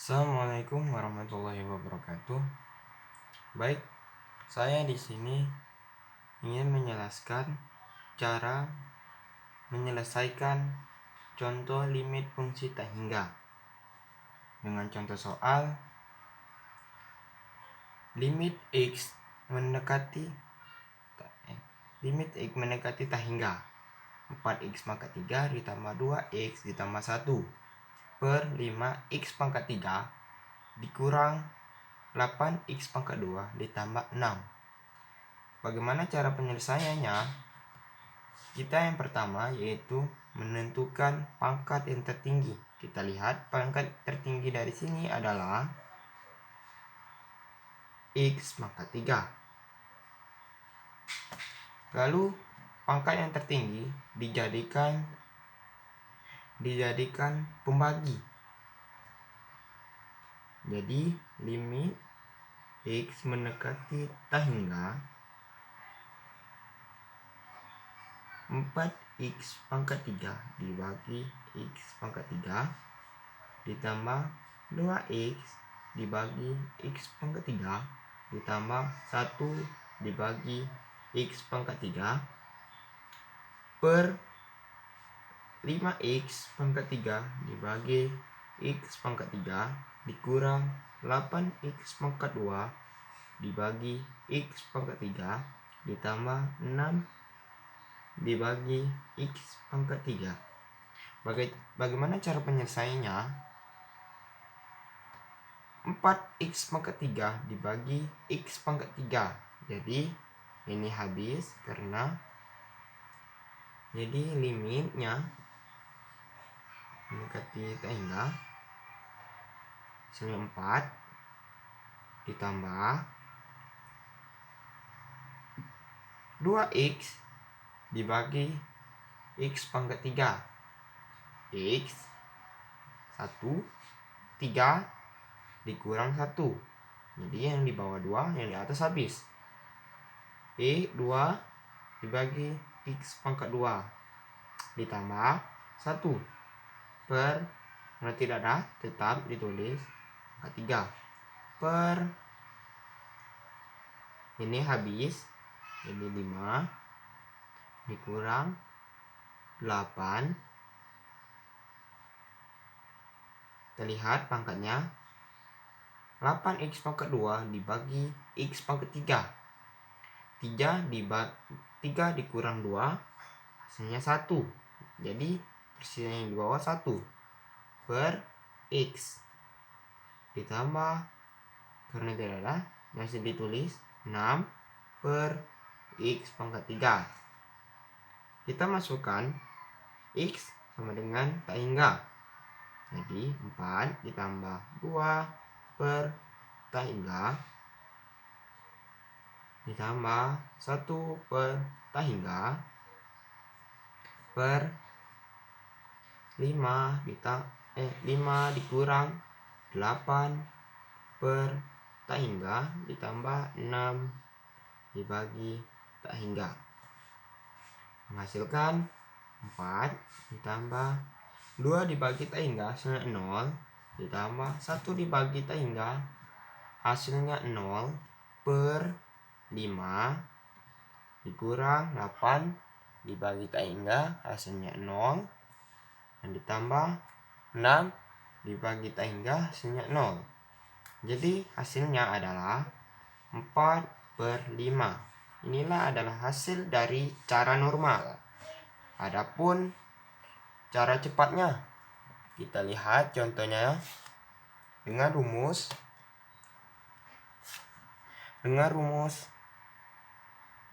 Assalamualaikum warahmatullahi wabarakatuh. Baik, saya di sini ingin menjelaskan cara menyelesaikan contoh limit fungsi tak hingga dengan contoh soal limit x mendekati tak hingga 4x pangkat 3 ditambah 2x ditambah 1 per 5x pangkat 3 dikurang 8x pangkat 2 ditambah 6. Bagaimana cara penyelesaiannya? Kita yang pertama yaitu menentukan pangkat yang tertinggi. Kita lihat pangkat tertinggi dari sini adalah x pangkat 3. Lalu pangkat yang tertinggi dijadikan pembagi. Jadi limit x mendekati tak hingga 4x pangkat 3 dibagi x pangkat 3 ditambah 2x dibagi x pangkat 3 ditambah 1 dibagi x pangkat 3 per 5x pangkat 3 dibagi x pangkat 3 dikurang 8x pangkat 2 dibagi x pangkat 3 ditambah 6 dibagi x pangkat 3. Bagaimana cara penyelesaiannya? 4x pangkat 3 dibagi x pangkat 3. Jadi ini habis karena jadi limitnya mendekati tak hingga hasilnya 4 ditambah 2x dibagi x pangkat 3. X 1 3 dikurang 1. Jadi yang di bawah 2, yang di atas habis. 2 dibagi x pangkat 2 ditambah 1 per, kalau tidak ada tetap ditulis pangkat 3 per, ini habis, jadi 5 dikurang 8. Kita lihat pangkatnya 8x pangkat 2 dibagi x pangkat 3 dikurang 2 hasilnya 1. Jadi persisnya yang di bawah 1 per x ditambah, karena tidak ada masih ditulis 6 per x pangkat 3. Kita masukkan x sama dengan tak hingga. Jadi 4 ditambah 2 per tak hingga ditambah 1 per tak hingga per 5 dikurang 8 per tak hingga ditambah 6 dibagi tak hingga, menghasilkan 4 ditambah 2 dibagi tak hingga hasilnya 0 ditambah 1 dibagi tak hingga hasilnya 0 per 5 dikurang 8 dibagi tak hingga hasilnya 0 dan ditambah 6 dibagi tak hingga hasilnya 0. Jadi hasilnya adalah 4/5. Inilah adalah hasil dari cara normal. Adapun cara cepatnya, kita lihat contohnya dengan rumus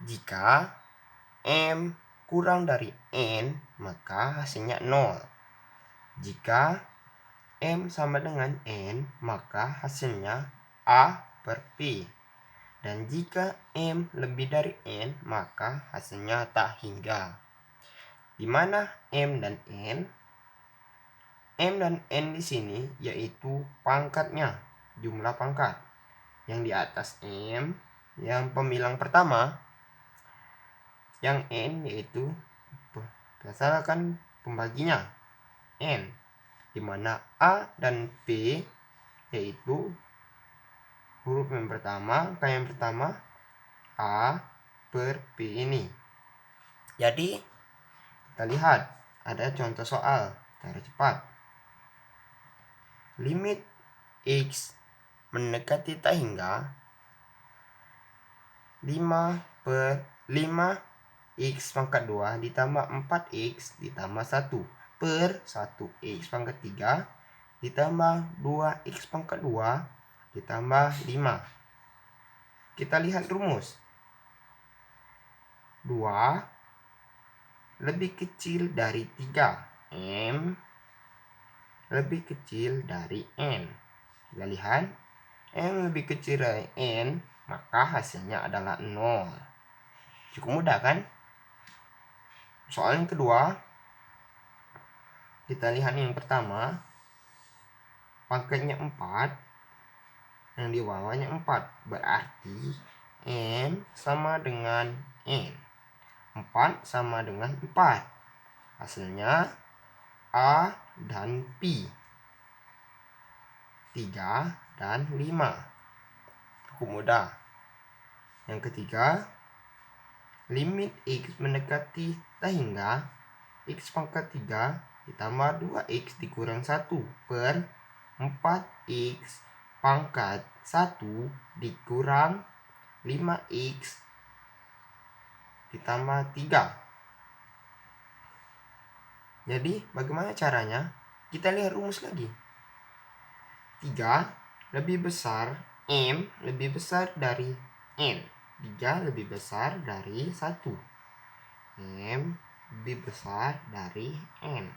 jika M kurang dari N maka hasilnya 0. Jika M sama dengan N maka hasilnya A per P. Dan jika M lebih dari N maka hasilnya tak hingga. Di mana M dan N? M dan N di sini yaitu pangkatnya, jumlah pangkat. Yang di atas M, yang pembilang pertama, yang N yaitu berdasarkan pembaginya N, di mana A dan P yaitu huruf yang pertama, angka yang pertama A per P ini. Jadi kita lihat ada contoh soal cara cepat. Limit X mendekati tak hingga 5 X pangkat 2 ditambah 4X ditambah 1 per 1X pangkat 3 ditambah 2X pangkat 2 ditambah 5. Kita lihat rumus. 2 lebih kecil dari 3. M lebih kecil dari N. Kita lihat. M lebih kecil dari N, maka hasilnya adalah 0. Cukup mudah kan? Soal yang kedua. Kita lihat yang pertama. Pangkatnya 4. Yang di bawahnya 4. Berarti M sama dengan N. 4 sama dengan 4. Hasilnya A dan P. 3 dan 5. Cukup mudah. Yang ketiga, limit X mendekati tak hingga X pangkat 3 ditambah 2X dikurang 1 per 4X pangkat 1 dikurang 5X ditambah 3. Jadi bagaimana caranya? Kita lihat rumus lagi. 3 lebih besar, M lebih besar dari N. 3 lebih besar dari 1. M lebih besar dari N.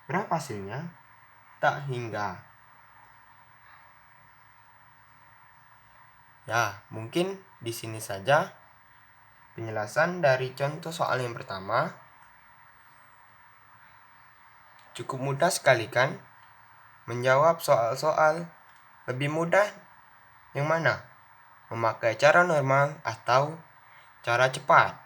Berapa hasilnya? Tak hingga. Ya, mungkin di sini saja penjelasan dari contoh soal yang pertama. Cukup mudah sekali kan? Menjawab soal-soal lebih mudah yang mana? Memakai cara normal atau cara cepat?